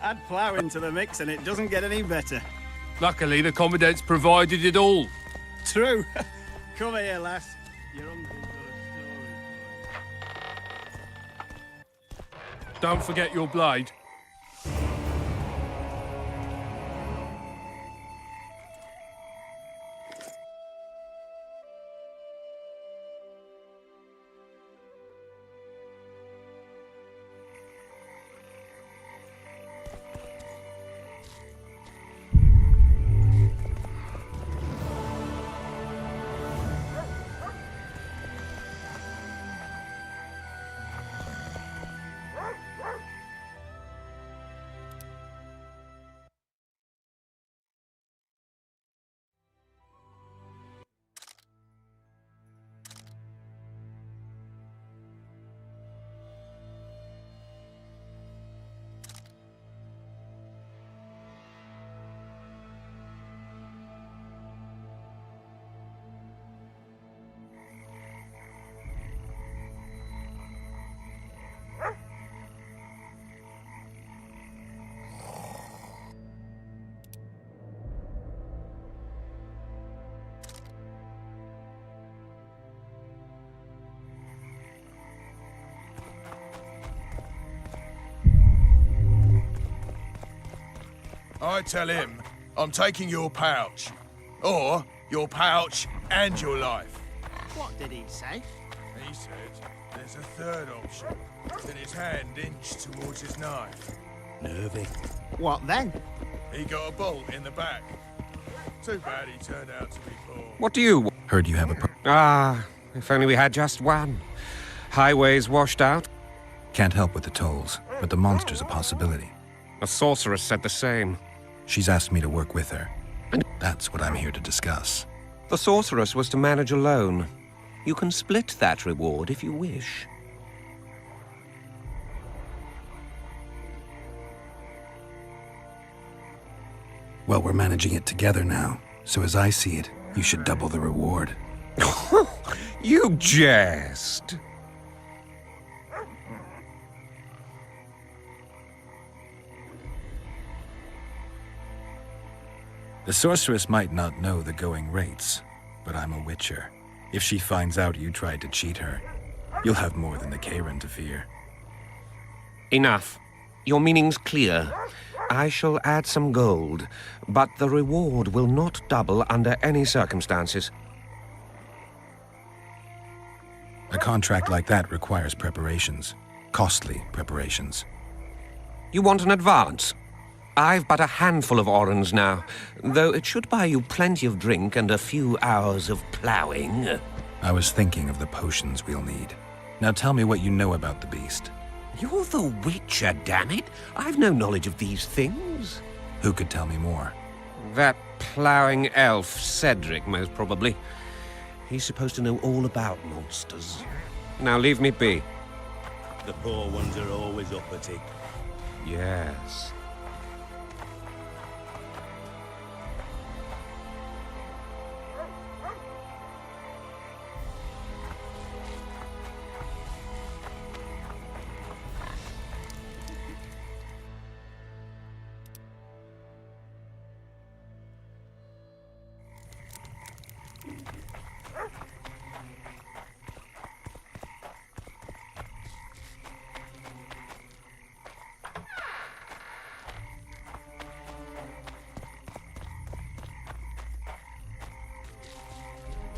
Add plough into the mix and it doesn't get any better. Luckily, the Commandant's provided it all. True. Come here, lass. Your uncle's got a story for you. Don't forget your blade. I tell him I'm taking your pouch. Or your pouch and your life. What did he say? He said there's a third option. Then his hand inched towards his knife. Nervy. What then? He got a bolt in the back. Too bad he turned out to be poor. What do you... Heard you have a... If only we had just one. Highways washed out. Can't help with the tolls, but the monster's a possibility. A sorceress said the same. She's asked me to work with her. And that's what I'm here to discuss. The sorceress was to manage alone. You can split that reward if you wish. Well, we're managing it together now, so as I see it, you should double the reward. You jest! The sorceress might not know the going rates, but I'm a witcher. If she finds out you tried to cheat her, you'll have more than the Karen to fear. Enough. Your meaning's clear. I shall add some gold, but the reward will not double under any circumstances. A contract like that requires preparations. Costly preparations. You want an advance? I've but a handful of orens now, though it should buy you plenty of drink and a few hours of ploughing. I was thinking of the potions we'll need. Now tell me what you know about the beast. You're the Witcher, damn it! I've no knowledge of these things. Who could tell me more? That ploughing elf, Cedric, most probably. He's supposed to know all about monsters. Now leave me be. The poor ones are always uppity. Yes.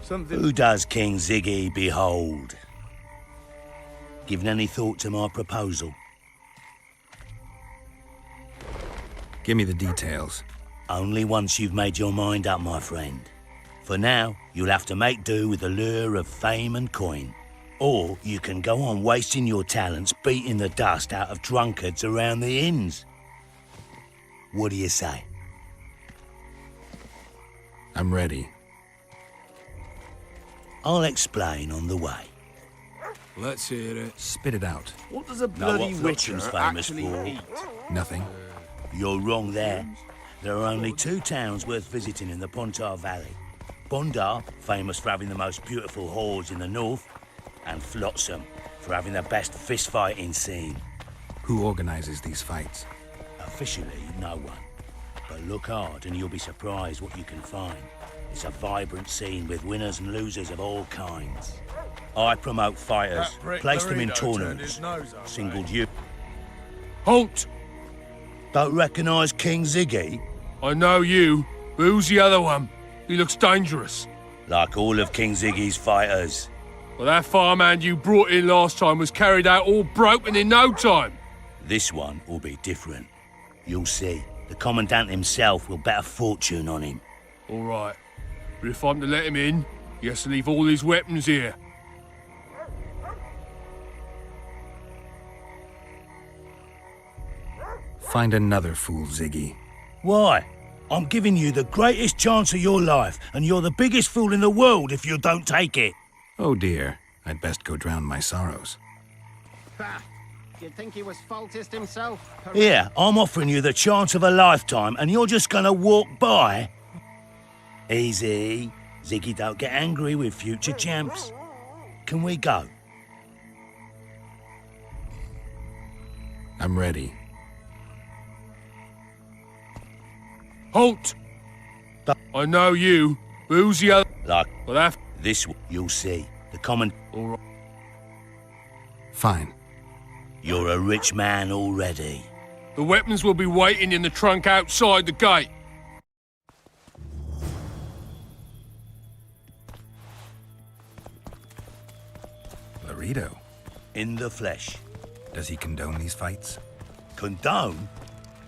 Who does King Ziggy behold? Given any thought to my proposal? Give me the details. Only once you've made your mind up, my friend. For now, you'll have to make do with the lure of fame and coin. Or you can go on wasting your talents beating the dust out of drunkards around the inns. What do you say? I'm ready. I'll explain on the way. Let's hear it. Spit it out. What does a bloody Witcher's famous for? Nothing. You're wrong there. There are only two towns worth visiting in the Pontar Valley. Bondar, famous for having the most beautiful whores in the north, and Flotsam, for having the best fist-fighting scene. Who organizes these fights? Officially, no one. But look hard and you'll be surprised what you can find. It's a vibrant scene with winners and losers of all kinds. I promote fighters, place them in tournaments, singled you. Halt! Don't recognise King Ziggy? I know you, but who's the other one? He looks dangerous. Like all of King Ziggy's fighters. Well, that farmhand you brought in last time was carried out all broken in no time. This one will be different. You'll see. The Commandant himself will bet a fortune on him. All right. But if I'm to let him in, he has to leave all his weapons here. Find another fool, Ziggy. Why? I'm giving you the greatest chance of your life, and you're the biggest fool in the world if you don't take it. Oh dear, I'd best go drown my sorrows. You'd think he was faultist himself. Here, I'm offering you the chance of a lifetime, and you're just gonna walk by? Easy. Ziggy don't get angry with future champs. Can we go? I'm ready. Halt! I know you, but who's the other? Like, well, that... This, you'll see. The common... All right. Fine. You're a rich man already. The weapons will be waiting in the trunk outside the gate. Laredo. In the flesh. Does he condone these fights? Condone?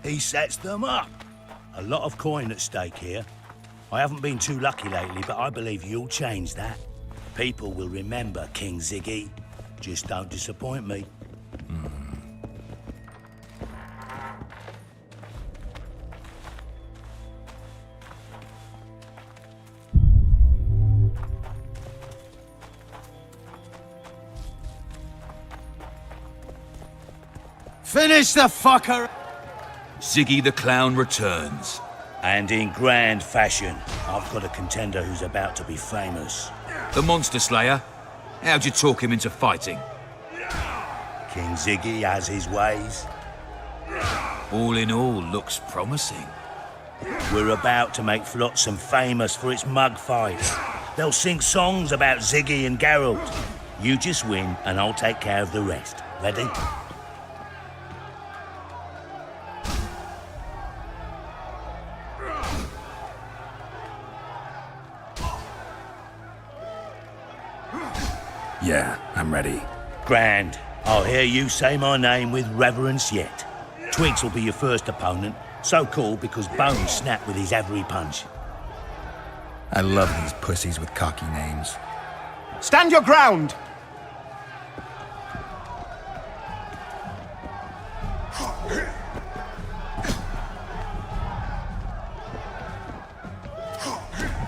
He sets them up. A lot of coin at stake here. I haven't been too lucky lately, but I believe you'll change that. People will remember King Ziggy. Just don't disappoint me. Finish the fucker! Ziggy the Clown returns. And in grand fashion. I've got a contender who's about to be famous. The Monster Slayer? How'd you talk him into fighting? King Ziggy has his ways. All in all, looks promising. We're about to make Flotsam famous for its mug fights. They'll sing songs about Ziggy and Geralt. You just win, and I'll take care of the rest. Ready? Yeah, I'm ready. Grand. I'll hear you say my name with reverence yet. Twigs will be your first opponent, so called because Bones snapped with his every punch. I love these pussies with cocky names. Stand your ground!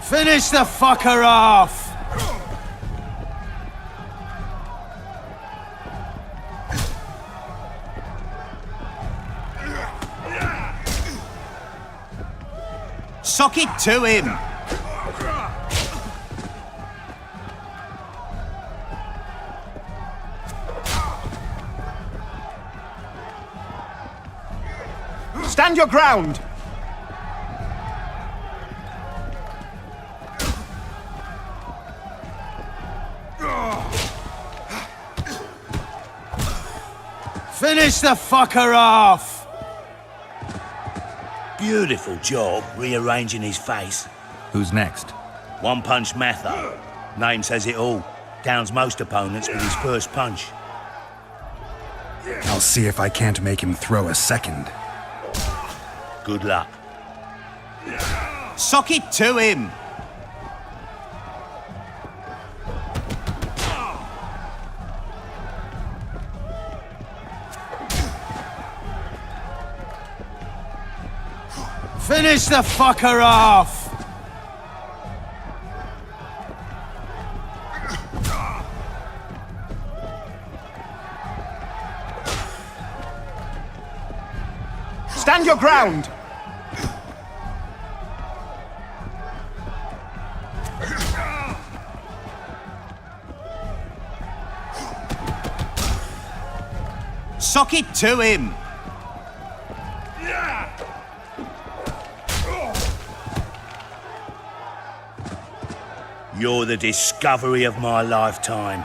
Finish the fucker off! Sock it to him! Stand your ground! Finish the fucker off! Beautiful job rearranging his face. Who's next? One Punch Mather. Name says it all. Downs most opponents with his first punch. I'll see if I can't make him throw a second. Good luck. Sock it to him! Finish the fucker off! Stand your ground! Sock it to him! You're the discovery of my lifetime.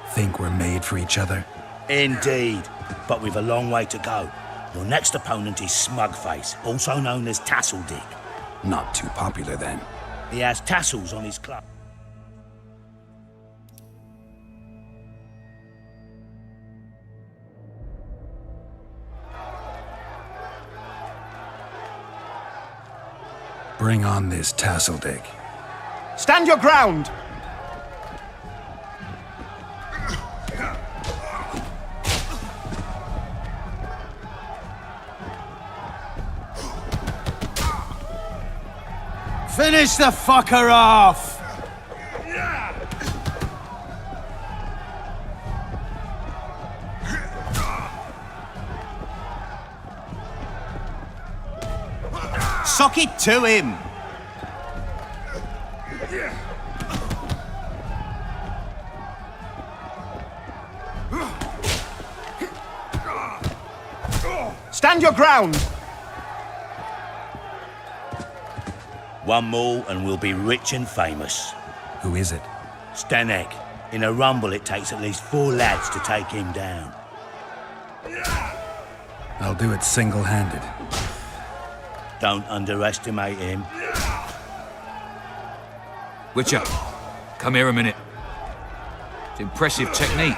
Think we're made for each other? Indeed, but we've a long way to go. Your next opponent is Smugface, also known as Tasseldick. Not too popular then. He has tassels on his club. Bring on this Tasseldick. Stand your ground! Finish the fucker off! Sock it to him! Stand your ground! One more and we'll be rich and famous. Who is it? Stenek. In a rumble, it takes at least 4 lads to take him down. I'll do it single-handed. Don't underestimate him. Witcher, come here a minute. It's impressive technique.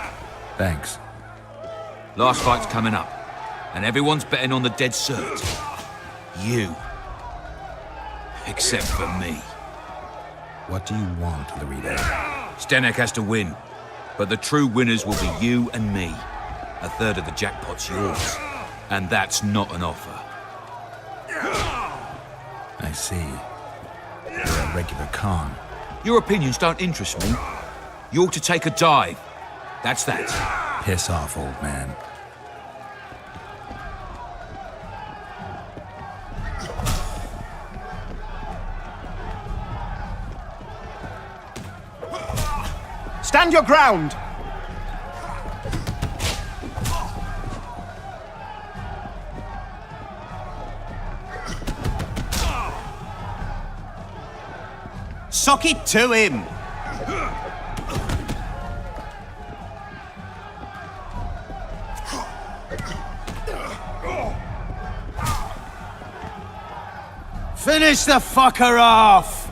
Thanks. Last fight's coming up, and everyone's betting on the dead cert. You. Except for me. What do you want, Lorito? Stenek has to win, but the true winners will be you and me. A third of the jackpot's yours, and that's not an offer. I see. You're a regular con. Your opinions don't interest me. You ought to take a dive. That's that. Piss off, old man. Stand your ground! Sock it to him! Finish the fucker off!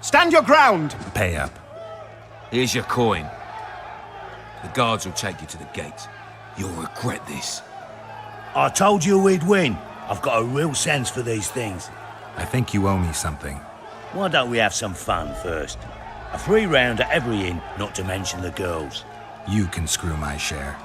Stand your ground! Pay up. Here's your coin. The guards will take you to the gate. You'll regret this. I told you we'd win. I've got a real sense for these things. I think you owe me something. Why don't we have some fun first? A free round at every inn, not to mention the girls. You can screw my share.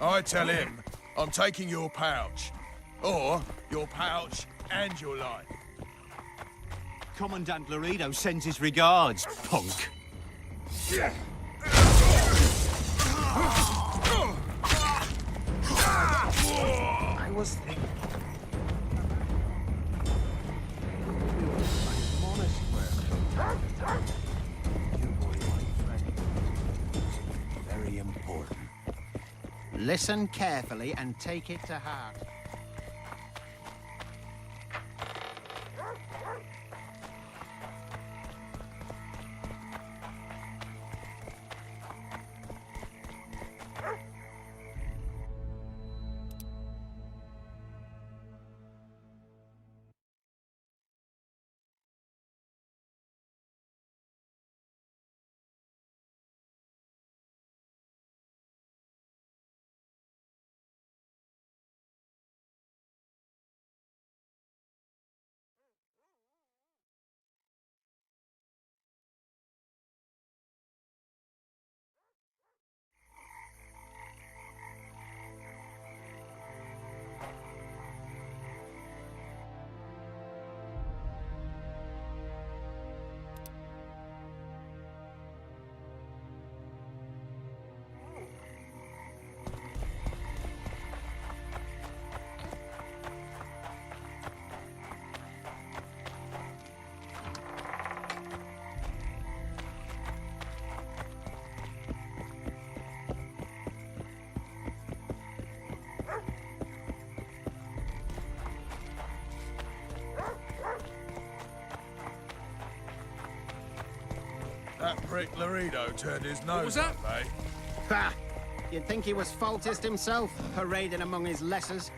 I tell him I'm taking your pouch. Or your pouch and your life. Commandant Laredo sends his regards, punk. I was thinking. Very important. Listen carefully and take it to heart. That prick Laredo turned his nose was up, eh? Ha! You'd think he was faultist himself, parading among his lessers.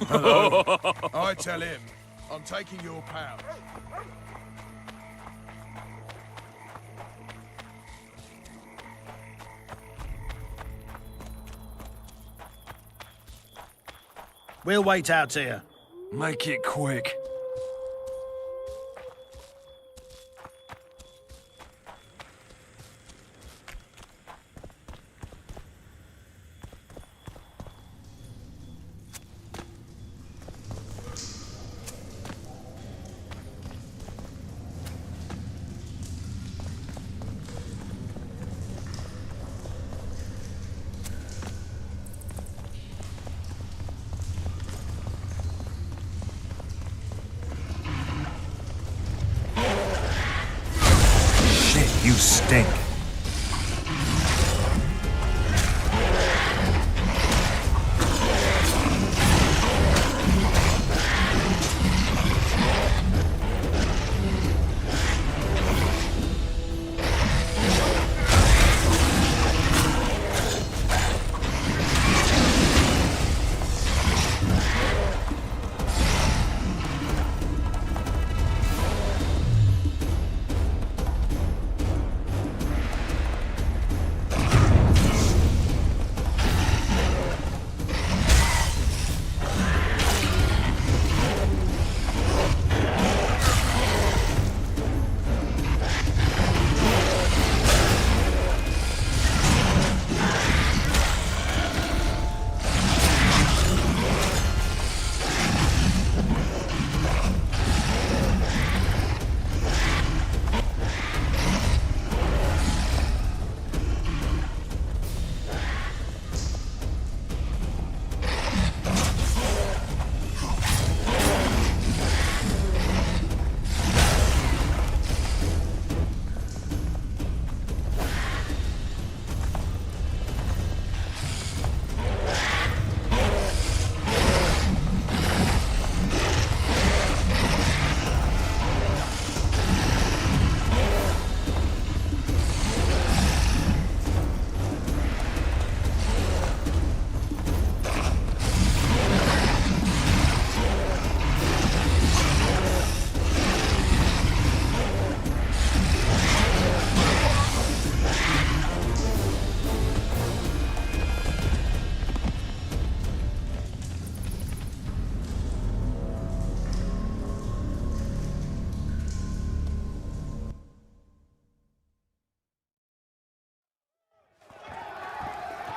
Hello. I tell him I'm taking your pouch. We'll wait out here. Make it quick. stink.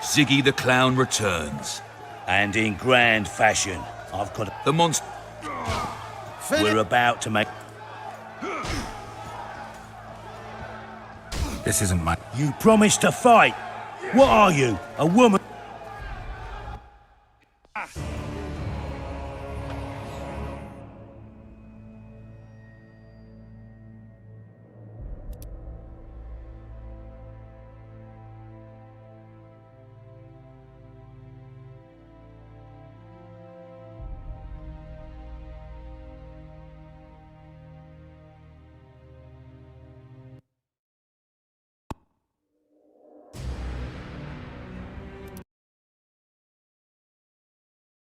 Ziggy the Clown returns. And in grand fashion. I've got the monster. We're about to make... This isn't my... You promised to fight. What are you? A woman?